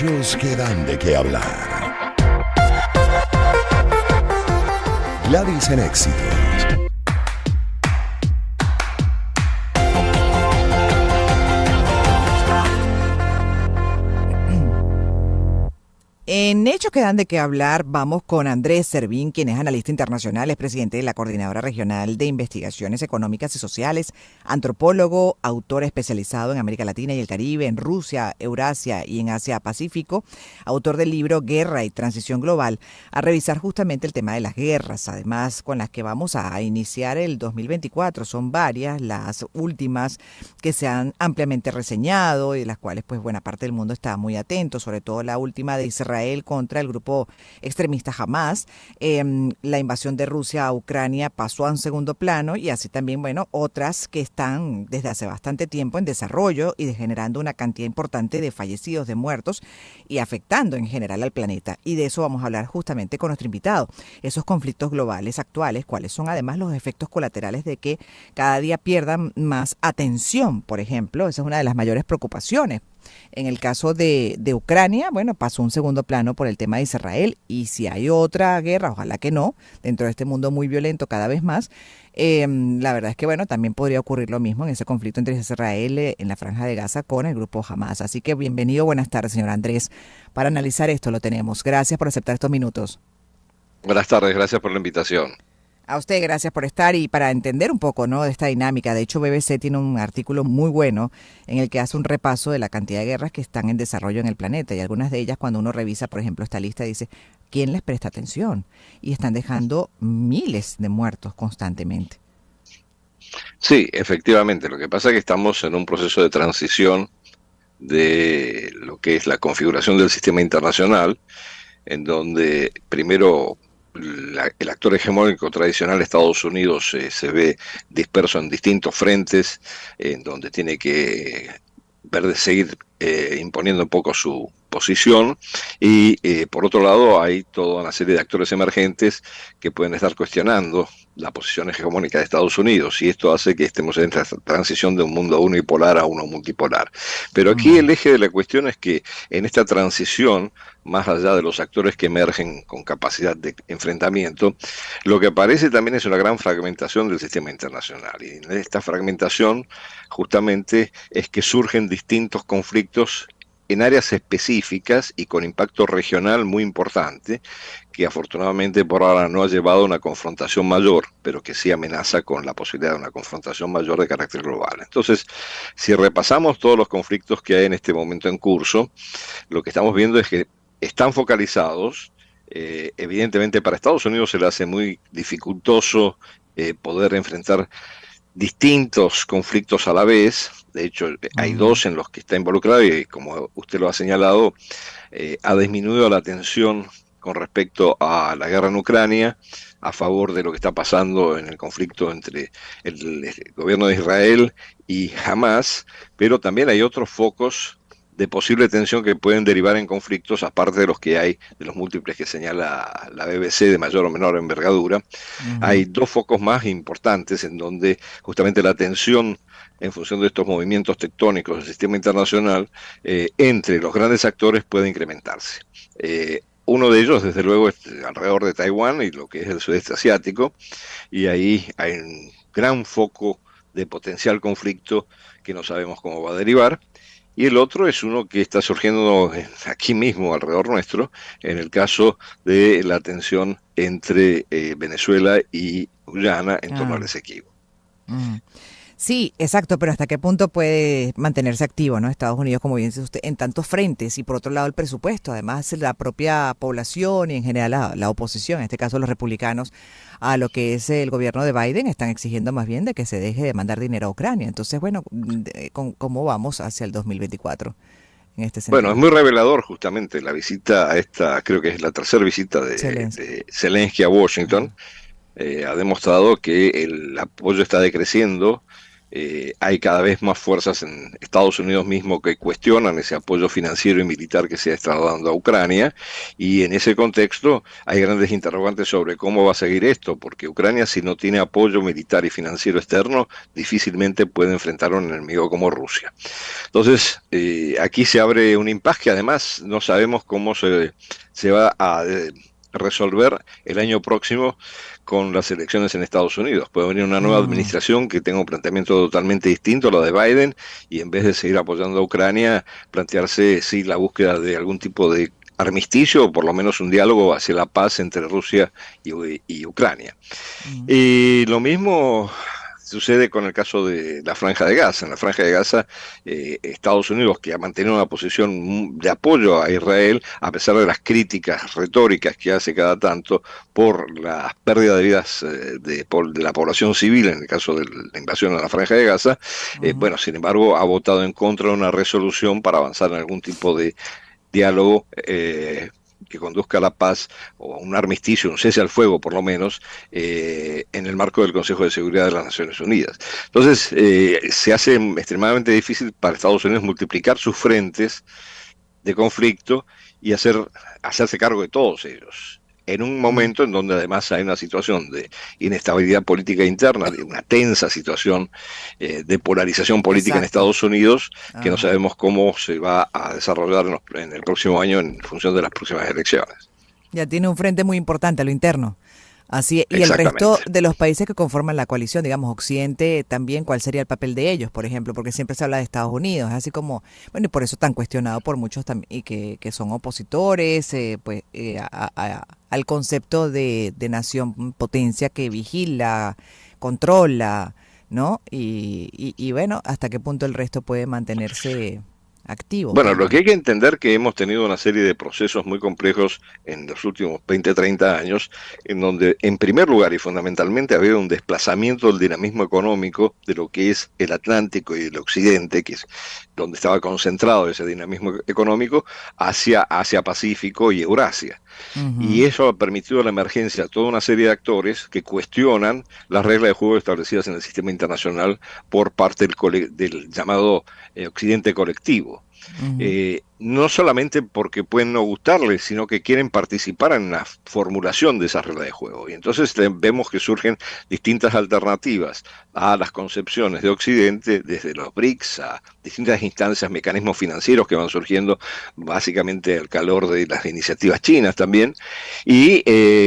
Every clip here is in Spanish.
Hechos que dan de qué hablar. Gladys en Éxitos. En Hechos que dan de qué hablar, vamos con Andrés Servín, quien es analista internacional, es presidente de la Coordinadora Regional de Investigaciones Económicas y Sociales, antropólogo, autor especializado en América Latina y el Caribe, en Rusia, Eurasia y en Asia-Pacífico, autor del libro Guerra y Transición Global, a revisar justamente el tema de las guerras, además con las que vamos a iniciar el 2024. Son varias las últimas que se han ampliamente reseñado y de las cuales pues buena parte del mundo está muy atento, sobre todo la última de Israel contra el grupo extremista Hamas. La invasión de Rusia a Ucrania pasó a un segundo plano y así también, bueno, otras que están desde hace bastante tiempo en desarrollo y generando una cantidad importante de fallecidos, de muertos y afectando en general al planeta. Y de eso vamos a hablar justamente con nuestro invitado. Esos conflictos globales actuales, cuáles son además los efectos colaterales de que cada día pierdan más atención, por ejemplo. Esa es una de las mayores preocupaciones. En el caso de Ucrania, bueno, pasó un segundo plano por el tema de Israel, y si hay otra guerra, ojalá que no, dentro de este mundo muy violento cada vez más, la verdad es que, bueno, también podría ocurrir lo mismo en ese conflicto entre Israel en la Franja de Gaza con el grupo Hamas. Así que bienvenido, buenas tardes, señor Andrés. Para analizar esto lo tenemos. Gracias por aceptar estos minutos. Buenas tardes, gracias por la invitación. A usted, gracias por estar y para entender un poco, ¿no?, de esta dinámica. De hecho, BBC tiene un artículo muy bueno en el que hace un repaso de la cantidad de guerras que están en desarrollo en el planeta, y algunas de ellas, cuando uno revisa, por ejemplo, esta lista, dice, ¿quién les presta atención? Y están dejando miles de muertos constantemente. Sí, efectivamente, lo que pasa es que estamos en un proceso de transición de lo que es la configuración del sistema internacional, en donde primero el actor hegemónico tradicional Estados Unidos se ve disperso en distintos frentes, en donde tiene que seguir imponiendo un poco su posición, y por otro lado hay toda una serie de actores emergentes que pueden estar cuestionando la posición hegemónica de Estados Unidos, y esto hace que estemos en esta transición de un mundo unipolar a uno multipolar. Pero aquí el eje de la cuestión es que en esta transición, más allá de los actores que emergen con capacidad de enfrentamiento, lo que aparece también es una gran fragmentación del sistema internacional. Y en esta fragmentación justamente es que surgen distintos conflictos en áreas específicas y con impacto regional muy importante, que afortunadamente por ahora no ha llevado a una confrontación mayor, pero que sí amenaza con la posibilidad de una confrontación mayor de carácter global. Entonces, si repasamos todos los conflictos que hay en este momento en curso, lo que estamos viendo es que están focalizados. Evidentemente para Estados Unidos se le hace muy dificultoso poder enfrentar distintos conflictos a la vez. De hecho, hay dos en los que está involucrado y, como usted lo ha señalado, ha disminuido la tensión con respecto a la guerra en Ucrania, a favor de lo que está pasando en el conflicto entre el gobierno de Israel y Hamas, pero también hay otros focos de posible tensión que pueden derivar en conflictos, aparte de los que hay, de los múltiples que señala la BBC de mayor o menor envergadura. Hay dos focos más importantes en donde justamente la tensión en función de estos movimientos tectónicos del sistema internacional entre los grandes actores puede incrementarse. Uno de ellos, desde luego, es alrededor de Taiwán y lo que es el sudeste asiático, y ahí hay un gran foco de potencial conflicto que no sabemos cómo va a derivar. Y el otro es uno que está surgiendo aquí mismo, alrededor nuestro, en el caso de la tensión entre Venezuela y Guyana en torno al Esequibo. Sí, exacto, pero ¿hasta qué punto puede mantenerse activo, ¿no?, Estados Unidos, como bien dice usted, en tantos frentes? Y por otro lado el presupuesto, además la propia población y en general la oposición, en este caso los republicanos, a lo que es el gobierno de Biden, están exigiendo más bien de que se deje de mandar dinero a Ucrania. Entonces, bueno, ¿cómo vamos hacia el 2024 en este Bueno, es sentido? muy revelador justamente la visita a esta, creo que es la tercera visita de Zelensky a Washington. Ha demostrado que el apoyo está decreciendo hay cada vez más fuerzas en Estados Unidos mismo que cuestionan ese apoyo financiero y militar que se ha estado dando a Ucrania, y en ese contexto hay grandes interrogantes sobre cómo va a seguir esto, porque Ucrania, si no tiene apoyo militar y financiero externo, difícilmente puede enfrentar a un enemigo como Rusia. Entonces, aquí se abre un impasse que además no sabemos cómo se va a resolver el año próximo con las elecciones en Estados Unidos. Puede venir una nueva Mm. administración que tenga un planteamiento totalmente distinto a lo de Biden, y en vez de seguir apoyando a Ucrania, plantearse sí la búsqueda de algún tipo de armisticio o por lo menos un diálogo hacia la paz entre Rusia y Ucrania. Mm. Y lo mismo sucede con el caso de la Franja de Gaza. En la Franja de Gaza, Estados Unidos, que ha mantenido una posición de apoyo a Israel, a pesar de las críticas retóricas que hace cada tanto por la pérdida de vidas de la población civil, en el caso de la invasión a la Franja de Gaza, Ujú. bueno, sin embargo, ha votado en contra de una resolución para avanzar en algún tipo de diálogo que conduzca a la paz o a un armisticio, un cese al fuego por lo menos, en el marco del Consejo de Seguridad de las Naciones Unidas. Entonces, se hace extremadamente difícil para Estados Unidos multiplicar sus frentes de conflicto y hacerse cargo de todos ellos. En un Mm. momento en donde además hay una situación de inestabilidad política interna, de una tensa situación de polarización política en Exacto. Estados Unidos, que no Ajá. sabemos cómo se va a desarrollar en el próximo año en función de las próximas elecciones. Ya tiene un frente muy importante a lo interno. Así, y el resto Exactamente. de los países que conforman la coalición, digamos, Occidente, también, ¿cuál sería el papel de ellos, por ejemplo? Porque siempre se habla de Estados Unidos, así como, bueno, y por eso tan cuestionado por muchos y que son opositores, pues, al concepto de nación potencia que vigila, controla, ¿no? Y bueno, hasta qué punto el resto puede mantenerse activo Bueno, lo que también. hay que entender que hemos tenido una serie de procesos muy complejos en los últimos 20, 30 años, en donde en primer lugar y fundamentalmente ha habido un desplazamiento del dinamismo económico de lo que es el Atlántico y el Occidente, que es donde estaba concentrado ese dinamismo económico, hacia Asia Pacífico y Eurasia. Y Ujú. eso ha permitido la emergencia de toda una serie de actores que cuestionan las reglas de juego establecidas en el sistema internacional por parte del llamado Occidente colectivo. Ujú. No solamente porque pueden no gustarles, sino que quieren participar en la formulación de esas reglas de juego. Y entonces vemos que surgen distintas alternativas a las concepciones de Occidente, desde los BRICS a distintas instancias, mecanismos financieros que van surgiendo básicamente al calor de las iniciativas chinas también. Y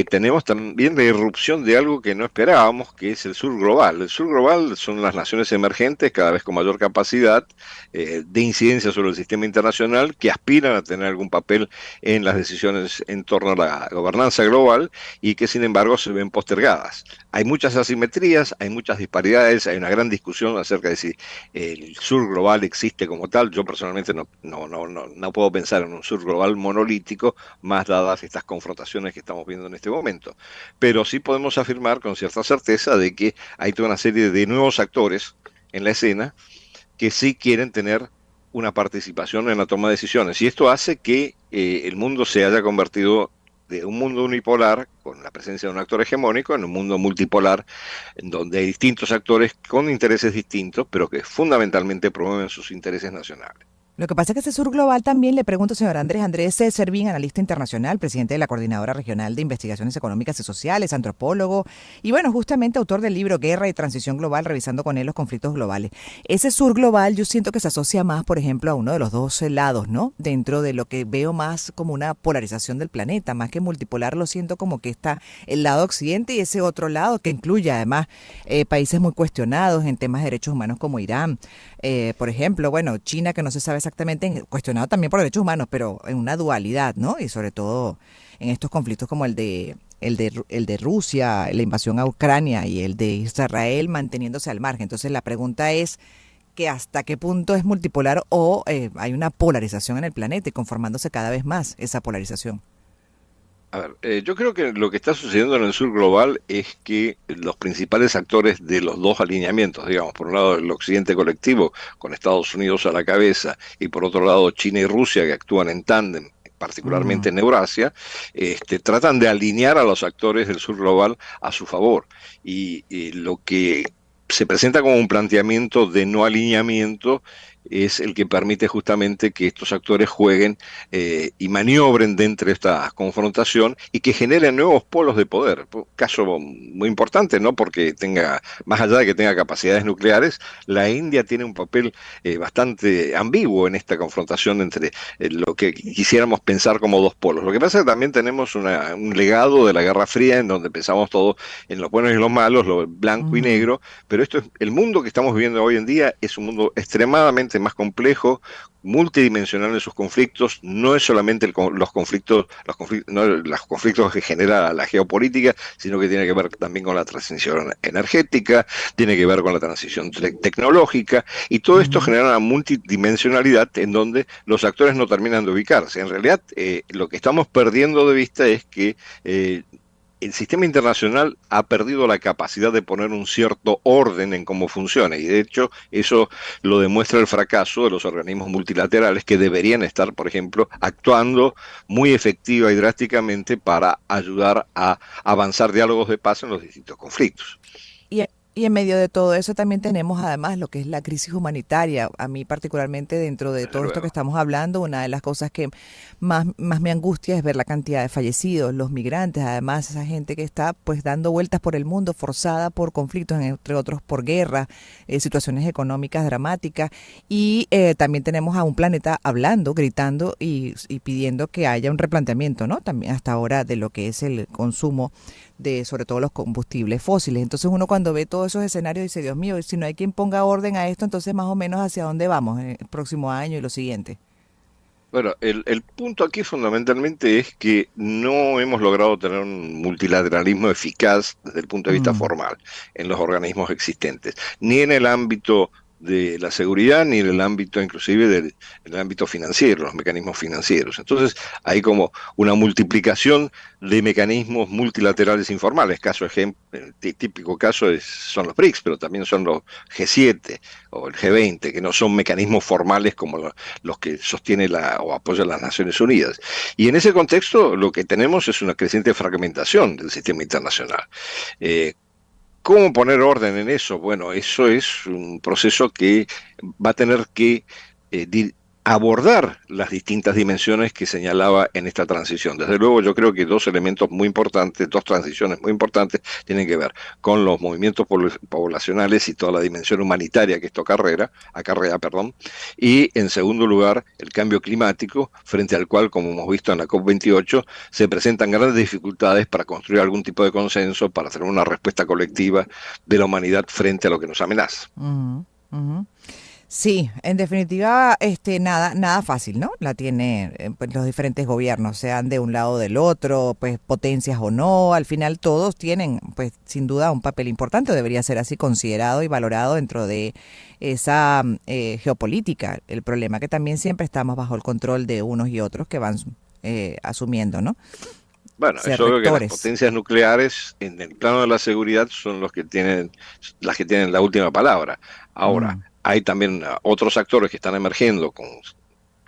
tenemos también la irrupción de algo que no esperábamos, que es el sur global. El sur global son las naciones emergentes, cada vez con mayor capacidad de incidencia sobre el sistema internacional, que aspiran a tener algún papel en las decisiones en torno a la gobernanza global y que sin embargo se ven postergadas. Hay muchas asimetrías, hay muchas disparidades, hay una gran discusión acerca de si el sur global existe como tal. Yo personalmente no puedo pensar en un sur global monolítico, más dadas estas confrontaciones que estamos viendo en este momento. Pero sí podemos afirmar con cierta certeza de que hay toda una serie de nuevos actores en la escena que sí quieren tener una participación en la toma de decisiones. Y esto hace que el mundo se haya convertido de un mundo unipolar, con la presencia de un actor hegemónico, en un mundo multipolar, en donde hay distintos actores con intereses distintos, pero que fundamentalmente promueven sus intereses nacionales. Lo que pasa es que ese sur global también, le pregunto, señor Andrés Servín, analista internacional, presidente de la Coordinadora Regional de Investigaciones Económicas y Sociales, antropólogo, y bueno, justamente autor del libro Guerra y Transición Global, revisando con él los conflictos globales. Ese sur global yo siento que se asocia más, por ejemplo, a uno de los dos lados, ¿no? Dentro de lo que veo más como una polarización del planeta, más que multipolar, lo siento como que está el lado occidente y ese otro lado que incluye además países muy cuestionados en temas de derechos humanos como Irán, por ejemplo, bueno, China, que no se sabe exactamente, cuestionado también por derechos humanos, pero en una dualidad, ¿no? Y sobre todo en estos conflictos como el de Rusia, la invasión a Ucrania y el de Israel manteniéndose al margen. Entonces la pregunta es que hasta qué punto es multipolar o hay una polarización en el planeta y conformándose cada vez más esa polarización. A ver, yo creo que lo que está sucediendo en el sur global es que los principales actores de los dos alineamientos, digamos, por un lado el occidente colectivo, con Estados Unidos a la cabeza, y por otro lado China y Rusia, que actúan en tándem, particularmente Mm. en Eurasia, tratan de alinear a los actores del sur global a su favor. Y lo que se presenta como un planteamiento de no alineamiento, es el que permite justamente que estos actores jueguen y maniobren dentro de esta confrontación y que generen nuevos polos de poder. Caso muy importante, ¿no? Porque tenga, más allá de que tenga capacidades nucleares, la India tiene un papel bastante ambiguo en esta confrontación entre lo que quisiéramos pensar como dos polos. Lo que pasa es que también tenemos un legado de la Guerra Fría en donde pensamos todo en los buenos y los malos, lo blanco y Ujú. negro, pero esto es, el mundo que estamos viviendo hoy en día es un mundo extremadamente más complejo, multidimensional en sus conflictos, no es solamente no, los conflictos que genera la geopolítica, sino que tiene que ver también con la transición energética, tiene que ver con la transición tecnológica, y todo esto Ujú. genera una multidimensionalidad en donde los actores no terminan de ubicarse. En realidad, lo que estamos perdiendo de vista es que el sistema internacional ha perdido la capacidad de poner un cierto orden en cómo funciona, y de hecho eso lo demuestra el fracaso de los organismos multilaterales que deberían estar, por ejemplo, actuando muy efectiva y drásticamente para ayudar a avanzar diálogos de paz en los distintos conflictos. Y en medio de todo eso también tenemos además lo que es la crisis humanitaria. A mí particularmente dentro de Desde todo esto que luego. estamos hablando, una de las cosas que más me angustia es ver la cantidad de fallecidos, los migrantes, además esa gente que está pues dando vueltas por el mundo forzada por conflictos, entre otros por guerra, situaciones económicas dramáticas. Y también tenemos a un planeta hablando, gritando y pidiendo que haya un replanteamiento, ¿no? También hasta ahora de lo que es el consumo de sobre todo los combustibles fósiles. Entonces uno cuando ve todos esos escenarios dice, Dios mío, si no hay quien ponga orden a esto, entonces más o menos hacia dónde vamos en el próximo año y lo siguiente. Bueno, el punto aquí fundamentalmente es que no hemos logrado tener un multilateralismo eficaz desde el punto de vista Mm, formal en los organismos existentes, ni en el ámbito de la seguridad, ni en el ámbito inclusive en el ámbito financiero, los mecanismos financieros. Entonces hay como una multiplicación de mecanismos multilaterales informales. Típico caso son los BRICS, pero también son los G7 o el G20, que no son mecanismos formales como los que sostiene o apoya las Naciones Unidas. Y en ese contexto lo que tenemos es una creciente fragmentación del sistema internacional. Eh, ¿Cómo poner orden en eso? Bueno, eso es un proceso que va a tener que abordar las distintas dimensiones que señalaba en esta transición. Desde luego, yo creo que dos elementos muy importantes, dos transiciones muy importantes, tienen que ver con los movimientos poblacionales y toda la dimensión humanitaria que esto acarrea, perdón, y en segundo lugar, el cambio climático, frente al cual, como hemos visto en la COP28, se presentan grandes dificultades para construir algún tipo de consenso, para tener una respuesta colectiva de la humanidad frente a lo que nos amenaza. ujú, ujú. Sí, en definitiva, nada fácil, ¿no? La tiene pues, los diferentes gobiernos, sean de un lado o del otro, pues potencias o no, al final todos tienen, pues sin duda, un papel importante, debería ser así considerado y valorado dentro de esa geopolítica. El problema que también siempre estamos bajo el control de unos y otros que van asumiendo, ¿no? Bueno, es Ser obvio que las rectores. potencias nucleares en el plano de la seguridad son las que tienen la última palabra. Ahora, Mm, hay también otros actores que están emergiendo con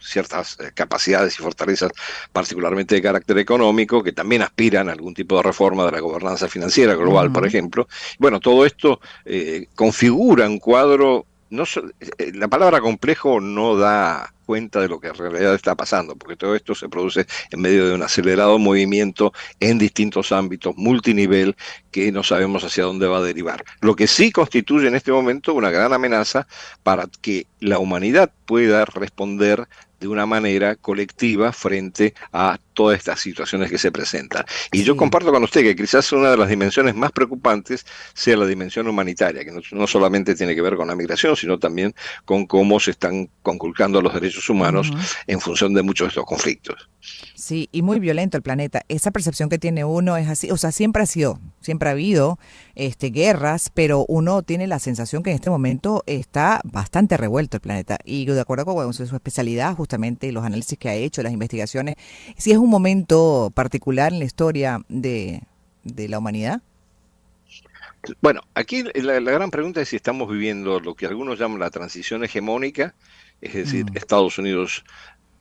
ciertas capacidades y fortalezas, particularmente de carácter económico, que también aspiran a algún tipo de reforma de la gobernanza financiera global, por ujú. ejemplo. Bueno, todo esto configura un cuadro, la palabra complejo no da cuenta de lo que en realidad está pasando, porque todo esto se produce en medio de un acelerado movimiento en distintos ámbitos, multinivel, que no sabemos hacia dónde va a derivar. Lo que sí constituye en este momento una gran amenaza para que la humanidad pueda responder de una manera colectiva frente a todas estas situaciones que se presentan. Y yo Sí. comparto con usted que quizás una de las dimensiones más preocupantes sea la dimensión humanitaria, que no solamente tiene que ver con la migración, sino también con cómo se están conculcando los derechos humanos Ujú. en función de muchos de estos conflictos. Sí, y muy violento el planeta. Esa percepción que tiene uno es así, o sea, siempre ha sido, siempre ha habido guerras, pero uno tiene la sensación que en este momento está bastante revuelto el planeta. Y de acuerdo con bueno, su especialidad, justamente los análisis que ha hecho, las investigaciones, sí es un momento particular en la historia de la humanidad. Bueno, aquí la gran pregunta es si estamos viviendo lo que algunos llaman la transición hegemónica, es decir, Mm, Estados Unidos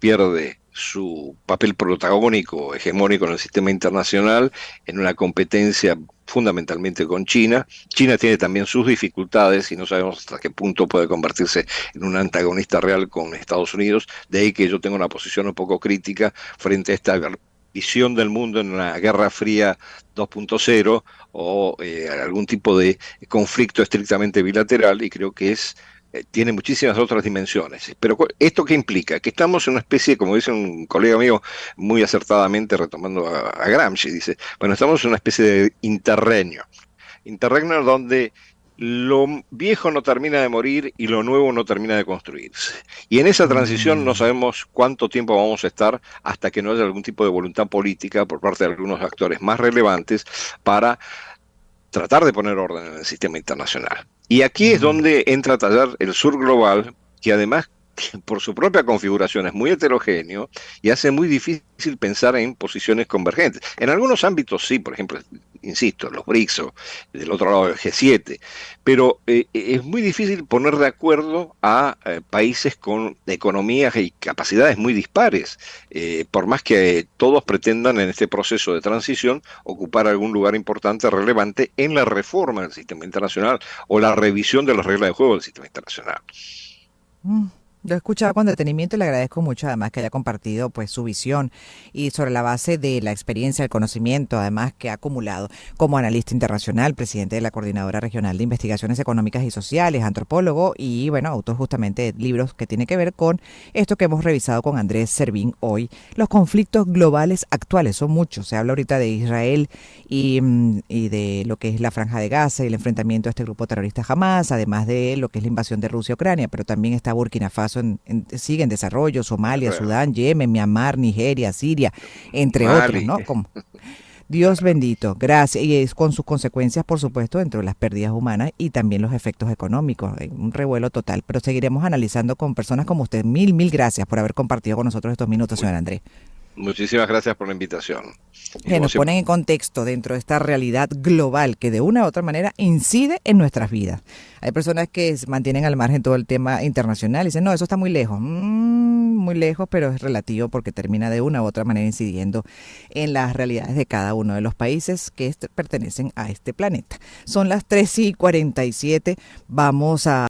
pierde su papel protagónico, hegemónico en el sistema internacional, en una competencia fundamentalmente con China. China tiene también sus dificultades y no sabemos hasta qué punto puede convertirse en un antagonista real con Estados Unidos. De ahí que yo tengo una posición un poco crítica frente a esta visión del mundo en una Guerra Fría 2.0 o algún tipo de conflicto estrictamente bilateral, y creo que tiene muchísimas otras dimensiones. Pero ¿esto qué implica? Que estamos en una especie, como dice un colega mío muy acertadamente, retomando a Gramsci, dice, bueno, estamos en una especie de interregno donde lo viejo no termina de morir y lo nuevo no termina de construirse. Y en esa transición no sabemos cuánto tiempo vamos a estar hasta que no haya algún tipo de voluntad política por parte de algunos actores más relevantes para tratar de poner orden en el sistema internacional. Y aquí es donde entra a tallar el sur global, que además por su propia configuración es muy heterogéneo y hace muy difícil pensar en posiciones convergentes. En algunos ámbitos sí, por ejemplo, insisto, los BRICS o del otro lado del G7, pero es muy difícil poner de acuerdo a países con economías y capacidades muy dispares, por más que todos pretendan en este proceso de transición ocupar algún lugar importante, relevante en la reforma del sistema internacional o la revisión de las reglas de juego del sistema internacional. Mm, Lo he escuchado con detenimiento y le agradezco mucho además que haya compartido pues su visión y sobre la base de la experiencia, el conocimiento además que ha acumulado como analista internacional, presidente de la Coordinadora Regional de Investigaciones Económicas y Sociales, antropólogo y bueno, autor justamente de libros que tiene que ver con esto que hemos revisado con Andrés Servín hoy. Los conflictos globales actuales son muchos. Se habla ahorita de Israel y de lo que es la Franja de Gaza y el enfrentamiento a este grupo terrorista Hamas, además de lo que es la invasión de Rusia a Ucrania, pero también está Burkina Faso sigue en desarrollo, Somalia, Sudán, Yemen, Myanmar, Nigeria, Siria, entre otros, Mali. ¿no? Como, Dios bendito, gracias. Y es con sus consecuencias, por supuesto, dentro de las pérdidas humanas y también los efectos económicos, un revuelo total. Pero seguiremos analizando con personas como usted. Mil gracias por haber compartido con nosotros estos minutos, señor Andrés. Muchísimas gracias por la invitación. Y Que como nos siempre, ponen en contexto dentro de esta realidad global que de una u otra manera incide en nuestras vidas. Hay personas que se mantienen al margen todo el tema internacional y dicen, no, eso está muy lejos. Muy lejos, pero es relativo porque termina de una u otra manera incidiendo en las realidades de cada uno de los países que pertenecen a este planeta. Son las 3:47. Vamos a